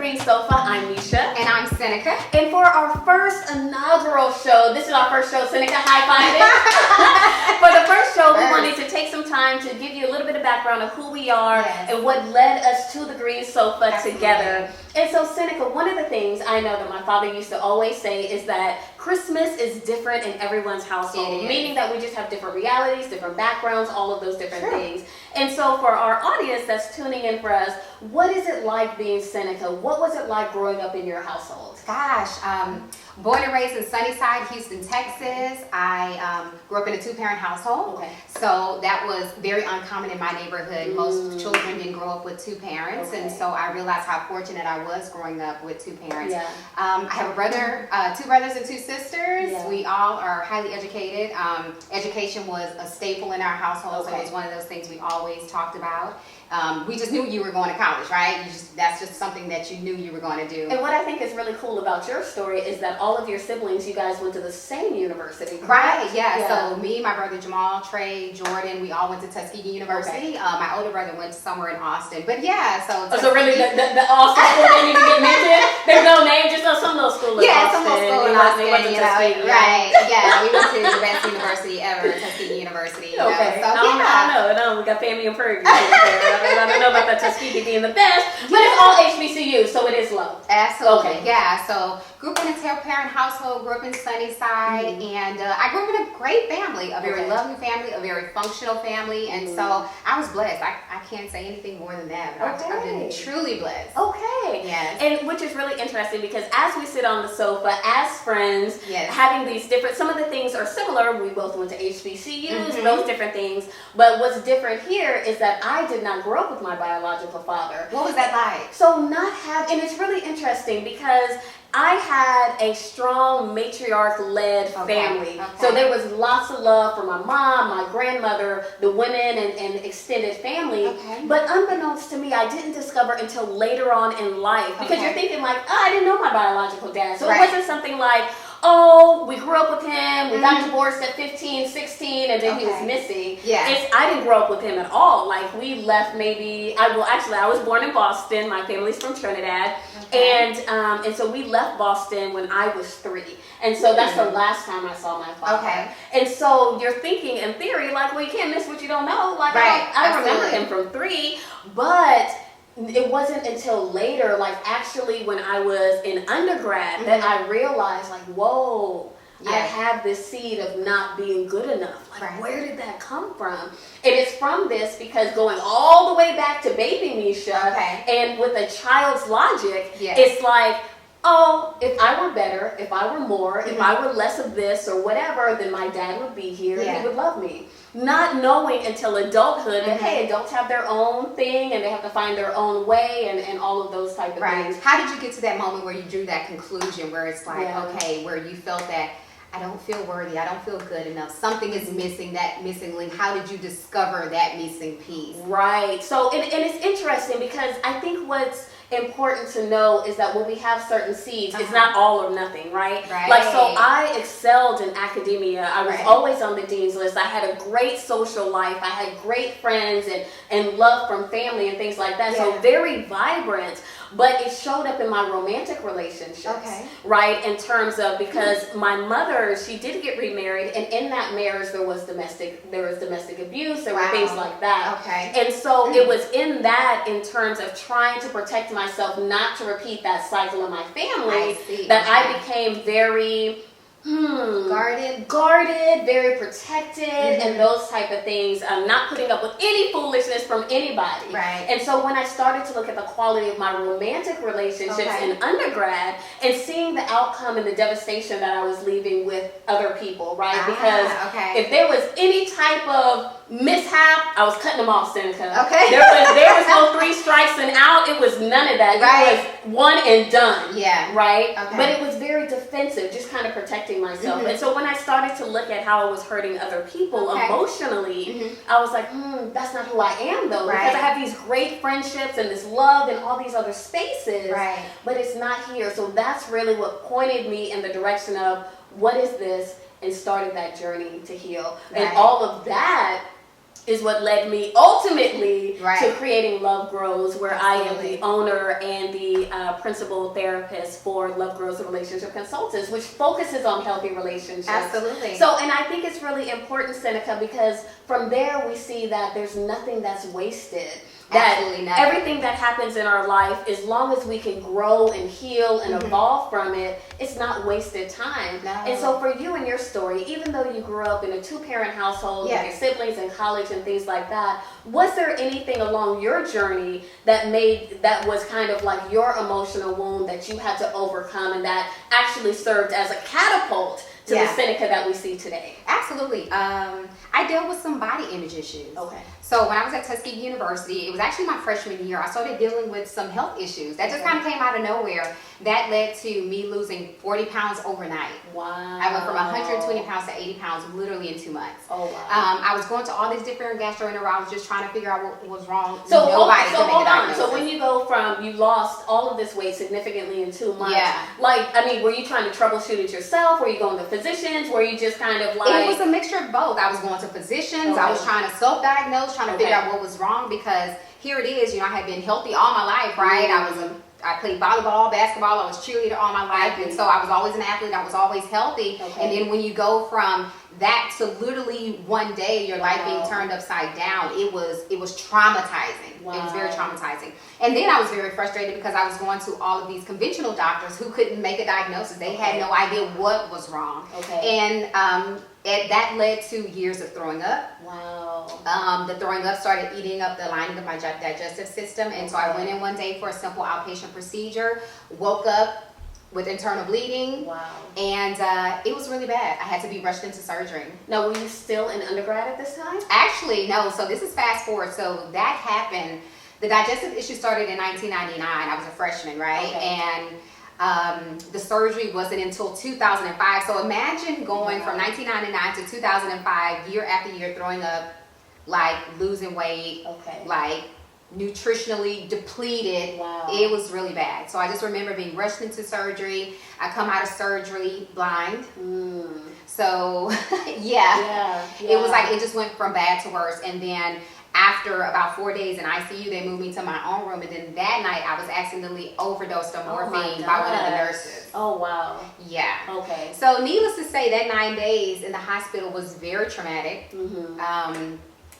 Green Sofa. I'm Misha. And I'm Seneca. And for our first inaugural show, this is our first show, Seneca high five it. For the first show, we wanted to take some time to give you a little bit of background of who we are and what led us to the Green Sofa together. And so, Seneca, one of the things I know that my father used to always say is that Christmas is different in everyone's household, meaning that we just have different realities, different backgrounds, all of those different things. And so for our audience that's tuning in for us, what is it like being Seneca? What was it like growing up in your household? Gosh, born and raised in Sunnyside, Houston, Texas. I grew up in a two-parent household. So that was very uncommon in my neighborhood. Most children didn't grow up with two parents. And so I realized how fortunate I was growing up with two parents. I have a brother, two brothers and two sisters. We all are highly educated. Education was a staple in our household. So it was one of those things we always talked about. We just knew you were going to college, right? That's just something that you knew you were going to do. And what I think is really cool about your story is that all of your siblings, you guys went to the same university, correct? Right, So me, my brother Jamal, Trey, Jordan, we all went to Tuskegee University. My older brother went to somewhere in Austin. But so really the Austin school didn't even get mentioned? There's no name, just some little school in Austin. Some little school in Austin, right. We went to the best university ever, Tuskegee University. I know. We got family in Prairie. I don't know about the Tuskegee being the best, but it's all HBCU, so it is low. Absolutely. So grew up in a two-parent household, grew up in Sunnyside, and I grew up in a great family, a very loving family, a very functional family, and so I was blessed. I can't say anything more than that, but I've been truly blessed. And which is really interesting because as we sit on the sofa as friends, having these different, some of the things are similar. We both went to HBCUs, those different things, but what's different here is that I did not grow up with my biological father. What was that like? So and it's really interesting because I had a strong matriarch-led family. So there was lots of love for my mom, my grandmother, the women, and extended family. But unbeknownst to me, I didn't discover until later on in life. Because you're thinking like, I didn't know my biological dad. So it wasn't something like, we grew up with him, we got divorced at 15, 16, and then he was missing. I didn't grow up with him at all. Like, we left I was born in Boston. My family's from Trinidad. And so we left Boston when I was 3. And so that's the last time I saw my father. And so you're thinking in theory, like, well, you can't miss what you don't know. Like, I remember him from 3, but it wasn't until later, like actually when I was in undergrad, that I realized, like, whoa, I have this seed of not being good enough. Like, where did that come from? And it's from this because going all the way back to baby Misha, and with a child's logic, it's like, if I were better, if I were more, if I were less of this or whatever, then my dad would be here and he would love me. Not knowing until adulthood that, hey, adults have their own thing and they have to find their own way and all of those type of things. How did you get to that moment where you drew that conclusion where it's like, where you felt that I don't feel worthy, I don't feel good enough, something is missing, that missing link? How did you discover that missing piece? Right. So, and it's interesting because I think what's important to know is that when we have certain seeds, it's not all or nothing, right? Like, so I excelled in academia. I was always on the dean's list. I had a great social life. I had great friends and love from family and things like that. So very vibrant. But it showed up in my romantic relationships, right? In terms of, because my mother, she did get remarried, and in that marriage there was domestic abuse, there were things like that. And so it was in that, in terms of trying to protect myself, not to repeat that cycle in my family, that I became very guarded, very protected, and those type of things. Not putting up with any foolishness from anybody. And so when I started to look at the quality of my romantic relationships in undergrad and seeing the outcome and the devastation that I was leaving with other people, because if there was any type of mishap, I was cutting them off, Seneca. There was no 3 strikes and out. It was none of that. It was one and done. But it was very defensive, just kind of protecting myself. And so when I started to look at how I was hurting other people emotionally, I was like, that's not who I am though. Because I have these great friendships and this love and all these other spaces, but it's not here. So that's really what pointed me in the direction of, what is this? And started that journey to heal. And all of that is what led me ultimately Right. to creating Love Grows, where I am Absolutely. the owner and the principal therapist for Love Grows, the relationship consultants, which focuses on healthy relationships. Absolutely. So, and I think it's really important, Seneca, because from there we see that there's nothing that's wasted. That Absolutely nothing. everything that happens in our life, as long as we can grow and heal and evolve from it, it's not wasted time. No. And so for you and your story, even though you grew up in a 2-parent household with your siblings in college and things like that, was there anything along your journey that was kind of like your emotional wound that you had to overcome and that actually served as a catapult to the Seneca that we see today? Absolutely. I dealt with some body image issues. Okay. So when I was at Tuskegee University, it was actually my freshman year, I started dealing with some health issues. That just kind of came out of nowhere. That led to me losing 40 pounds overnight. Wow. I went from 120 pounds to 80 pounds literally in 2 months. Oh, wow. I was going to all these different gastroenterologists trying to figure out what was wrong. So Nobody could make a hold on. diagnosis. So when you go from, you lost all of this weight significantly in 2 months. Yeah. Like, I mean, were you trying to troubleshoot it yourself? Were you going to physicians? Were you just kind of like... It was a mixture of both. I was going to physicians. I was trying to self-diagnose, trying to figure out what was wrong, because here it is, I had been healthy all my life, right? I played volleyball, basketball, I was cheerleader all my life, and so I was always an athlete, I was always healthy. And then when you go from that to literally one day your life being turned upside down, it was traumatizing. It was very traumatizing. And then I was very frustrated because I was going to all of these conventional doctors who couldn't make a diagnosis. They had no idea what was wrong. And that led to years of throwing up. Wow. The throwing up started eating up the lining of my digestive system, and so I went in one day for a simple outpatient procedure, woke up with internal bleeding. Wow. And it was really bad. I had to be rushed into surgery. Now, were you still in undergrad at this time? Actually, no. So this is fast forward. So that happened. The digestive issue started in 1999. I was a freshman, right? And the surgery wasn't until 2005. So imagine going from 1999 to 2005, year after year, throwing up, like losing weight, like nutritionally depleted. Wow. It was really bad. So I just remember being rushed into surgery. I come out of surgery blind. So it was like it just went from bad to worse. And then after about 4 days in ICU, they moved me to my own room, and then that night I was accidentally overdosed on morphine by one of the nurses. Oh, wow. Yeah. Okay. So needless to say, that 9 days in the hospital was very traumatic.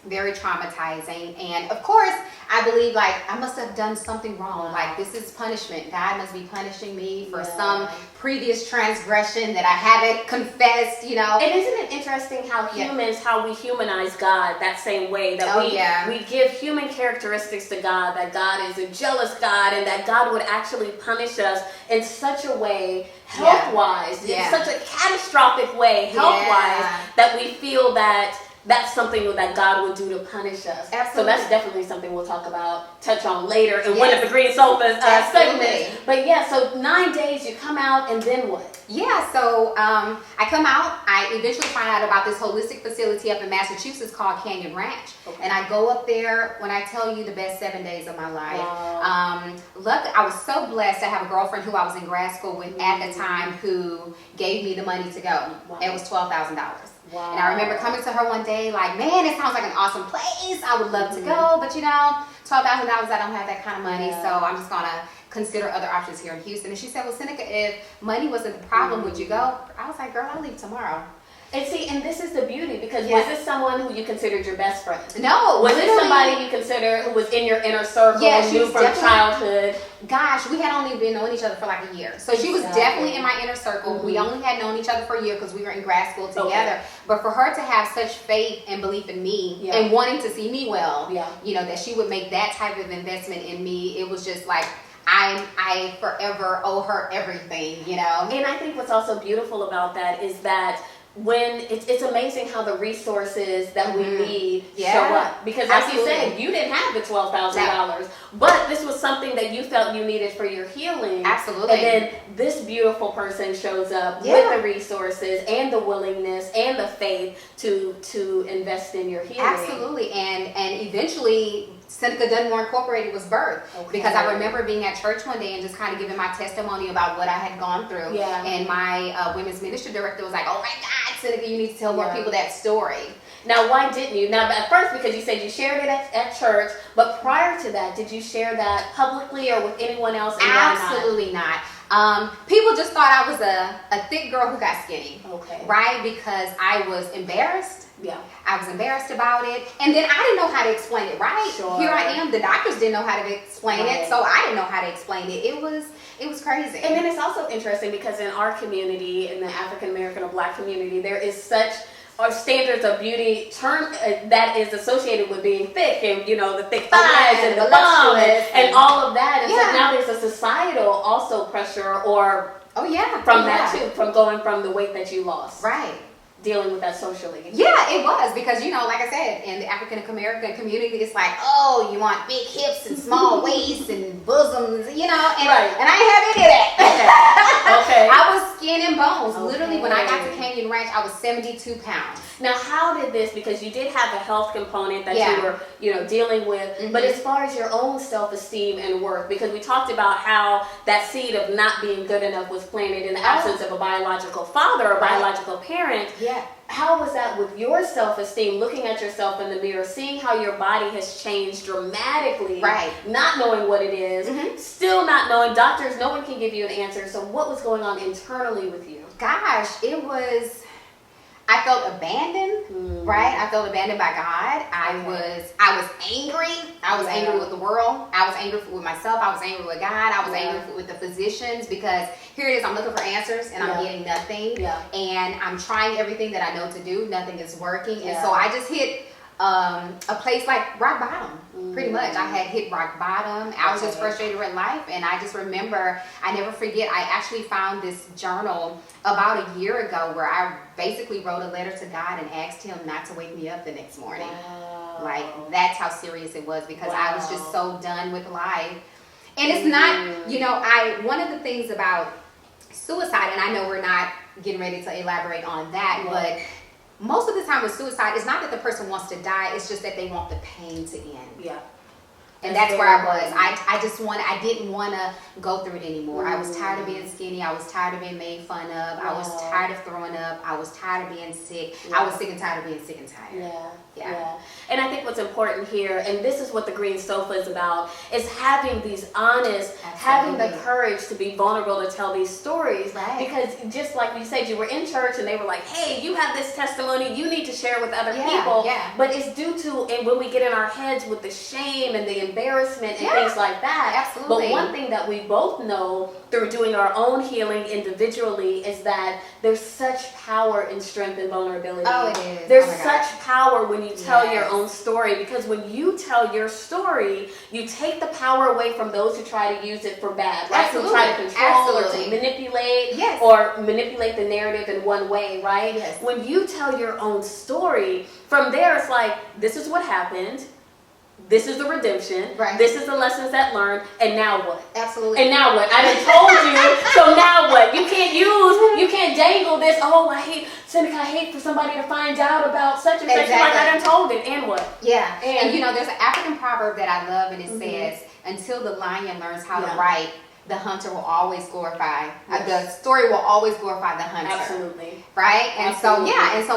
Very traumatizing. And of course, I believe like I must have done something wrong. Like this is punishment. God must be punishing me for some previous transgression that I haven't confessed, And isn't it interesting how humans, how we humanize God that same way, that we give human characteristics to God, that God is a jealous God, and that God would actually punish us in such a way, health-wise, in such a catastrophic way, health-wise, that we feel that that's something that God would do to punish us. Absolutely. So that's definitely something we'll touch on later in one of the Green Sofas segments. But so 9 days, you come out, and then what? Yeah, so I come out. I eventually find out about this holistic facility up in Massachusetts called Canyon Ranch. And I go up there, when I tell you, the best 7 days of my life. I was so blessed to have a girlfriend who I was in grad school with at the time who gave me the money to go. It was $12,000. Wow. And I remember coming to her one day like, man, it sounds like an awesome place. I would love to go, but $12,000, I don't have that kind of money, so I'm just gonna consider other options here in Houston. And she said, well, Seneca, if money wasn't the problem, would you go? I was like, girl, I'll leave tomorrow. And see, and this is the beauty, because was this someone who you considered your best friend? No. Was it somebody you considered who was in your inner circle, knew from childhood? Gosh, we had only been knowing each other for like a year. So she was definitely in my inner circle. We only had known each other for a year because we were in grad school together. But for her to have such faith and belief in me and wanting to see me well, that she would make that type of investment in me, it was just like, I forever owe her everything, And I think what's also beautiful about that is that when it's amazing how the resources that we need show up, because like you said, you didn't have the $12,000, but this was something that you felt you needed for your healing. Absolutely. And then this beautiful person shows up with the resources and the willingness and the faith to invest in your healing. Absolutely. And eventually Seneca Dunmore Incorporated was birthed. Okay. Because I remember being at church one day and just kind of giving my testimony about what I had gone through. Yeah. And my women's ministry director was like, oh my God, Seneca, you need to tell more people that story. Now, why didn't you? Now, at first, because you said you shared it at church, but prior to that, did you share that publicly or with anyone else? And Absolutely not. People just thought I was a thick girl who got skinny. Okay. Right? Because I was embarrassed. Yeah. I was embarrassed about it. And then I didn't know how to explain it, right? Sure. Here I am. The doctors didn't know how to explain it. So I didn't know how to explain it. It was crazy. And then it's also interesting because in our community, in the African American or Black community, there is such standards of beauty term that is associated with being thick, and the thick thighs and the bum and all of that. And so now there's a societal also pressure from that too, from going from the weight that you lost. Right. Dealing with that socially. Yeah, it was because like I said, in the African American community, it's like, oh, you want big hips and small waists and bosoms, and I ain't have any of that. Okay. I was skin and bones. Okay. Literally, when I got to Canyon Ranch, I was 72 pounds. Now, how did this? Because you did have a health component that you were, dealing with. But as far as your own self-esteem and worth, because we talked about how that seed of not being good enough was planted in the absence of a biological father or biological parent. Yeah. How was that with your self-esteem, looking at yourself in the mirror, seeing how your body has changed dramatically, not knowing what it is, still not knowing, doctors, no one can give you an answer. So what was going on internally with you? Gosh, I felt abandoned, right? I felt abandoned by God. I was angry. I was angry with the world. I was angry with myself. I was angry with God. I was angry with the physicians because here it is, I'm looking for answers and I'm getting nothing. Yeah. And I'm trying everything that I know to do. Nothing is working. And so I just hit a place like rock bottom. Pretty much. I had hit rock bottom. I was just frustrated with life, and I just remember, I never forget, I actually found this journal about a year ago where I basically wrote a letter to God and asked him not to wake me up the next morning. Wow. Like, that's how serious it was because I was just so done with life. And it's not, one of the things about suicide, and I know we're not getting ready to elaborate on that, but most of the time with suicide, it's not that the person wants to die, it's just that they want the pain to end. Yeah. And that's where I was. I didn't want to go through it anymore. I was tired of being skinny. I was tired of being made fun of. I was tired of throwing up. I was tired of being sick. I was sick and tired of being sick and tired. Yeah. And I think what's important here, and this is what the Green Sofa is about, is having these honest, having the courage to be vulnerable to tell these stories. Right. Because just like you said, you were in church and they were like, hey, you have this testimony, you need to share with other people. Yeah. But it's due to, and when we get in our heads with the shame and the embarrassment and things like that. Absolutely. But one thing that we both know through doing our own healing individually is that there's such power and strength and vulnerability. Oh, it is. There's such power when you tell your own story, because when you tell your story, you take the power away from those who try to use it for bad, right? Who try to control or to manipulate or manipulate the narrative in one way, right? Yes. When you tell your own story, from there it's like, this is what happened. This is the redemption. Right. This is the lessons that learned. And now what? Absolutely. And now what? I done told you. So now what? You can't dangle this. Oh, I hate Seneca. I hate for somebody to find out about such and such. Like I done told it. And what? Yeah. And there's an African proverb that I love, and it says, "Until the lion learns how to write, the hunter will always glorify. The story will always glorify the hunter." Absolutely. Right. And so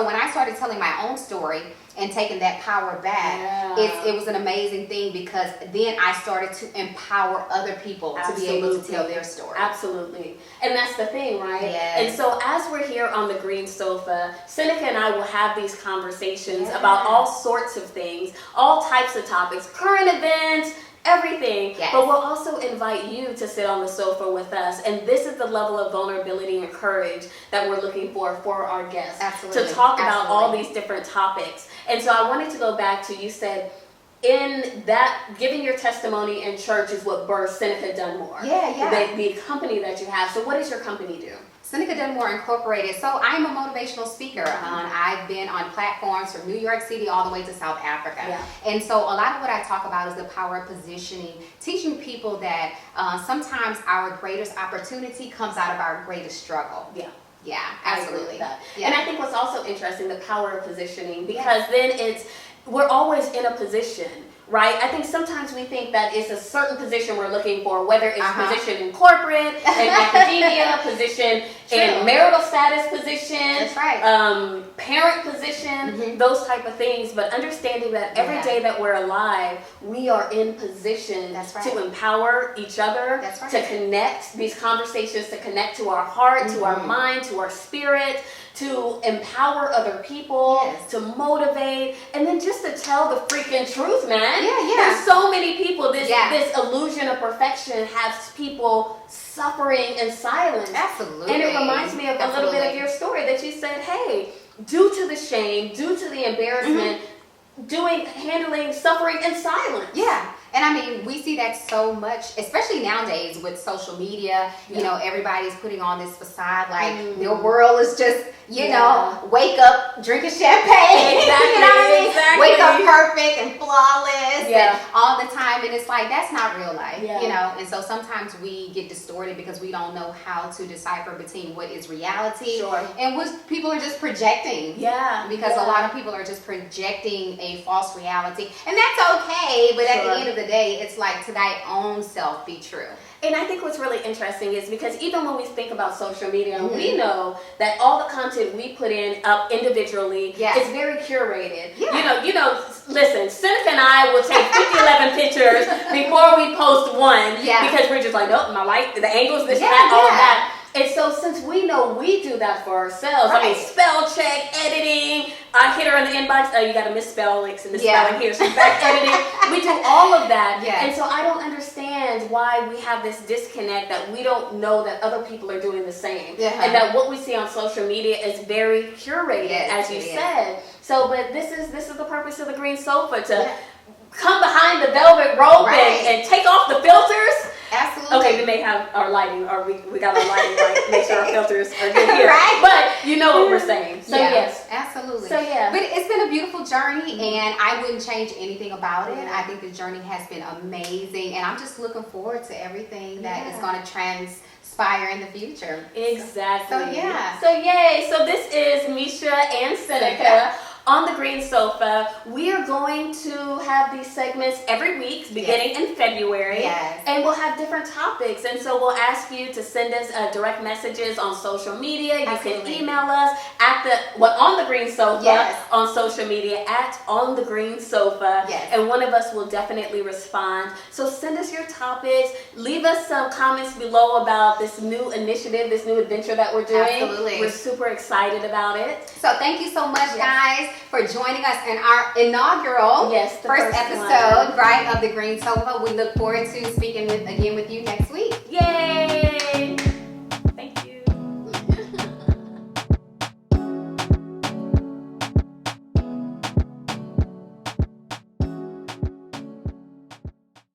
when I started telling my own story and taking that power back, it was an amazing thing, because then I started to empower other people to be able to tell their story. Absolutely. And that's the thing, right? Yes. And so as we're here on the Green Sofa, Seneca and I will have these conversations about all sorts of things, all types of topics, current events, everything. Yes. But we'll also invite you to sit on the sofa with us, and this is the level of vulnerability and courage that we're looking for our guests. Absolutely. To talk about all these different topics. And so I wanted to go back to, you said in that giving your testimony in church is what birthed Seneca Dunmore. The company that you have. So what does your company do? Seneca Dunmore Incorporated. So I'm a motivational speaker. I've been on platforms from New York City all the way to South Africa. Yeah. And so a lot of what I talk about is the power of positioning, teaching people that sometimes our greatest opportunity comes out of our greatest struggle. Yeah, absolutely. Yeah. And I think what's also interesting, the power of positioning, because then we're always in a position, right? I think sometimes we think that it's a certain position we're looking for, whether it's position in corporate, in academia, position in marital status position, that's right. Parent position, those type of things. But understanding that every day that we're alive, we are in position to empower each other, to connect these conversations, to connect to our heart, to our mind, to our spirit, to empower other people, to motivate, and then just to tell the freaking truth, man. There's so many people, this illusion of perfection has people suffering in silence. Absolutely. And it reminds me of a little bit of your story that you said, hey, due to the shame, due to the embarrassment, handling suffering in silence. Yeah. And I mean, we see that so much, especially nowadays with social media. You know, everybody's putting on this facade like their world is just, you know, wake up drinking champagne. Exactly. You know what I mean? Wake up perfect and flawless and all the time. And it's like, that's not real life, you know? And so sometimes we get distorted because we don't know how to decipher between what is reality and what people are just projecting. Because a lot of people are just projecting a false reality. And that's okay, but at the end of the day, it's like, to thy own self be true. And I think what's really interesting is because even when we think about social media, we know that all the content we put in up individually is very curated. You know, listen, Seneca and I will take 50, 11 pictures before we post one because we're just like, nope, my light, the angles, this, that, all of that. And so since we know we do that for ourselves, I mean, spell check, editing, I hit her in the inbox, oh, you got to misspell links and misspelling here. She's back editing. We do all of that. And so I don't understand why we have this disconnect that we don't know that other people are doing the same. And that what we see on social media is very curated, as you said. So, but this is the purpose of the green sofa, to come behind the velvet rope and take off the filters. Absolutely. Okay, we may have our lighting, or we got our lighting right. Make sure our filters are good here. But you know what we're saying. So yes. Absolutely. So But it's been a beautiful journey, and I wouldn't change anything about it. I think the journey has been amazing, and I'm just looking forward to everything that is going to transpire in the future. Exactly. So So yay. So this is Misha and Seneca. On the green sofa. We are going to have these segments every week beginning in February, and we'll have different topics, and so we'll ask you to send us direct messages on social media. You can email us at on the green sofa on social media at on the green sofa, and one of us will definitely respond. So send us your topics, leave us some comments below about this new initiative, this new adventure that we're doing. We're super excited about it. So thank you so much, guys, for joining us in our inaugural first episode of the Green Sofa. We look forward to speaking again with you next week. Yay!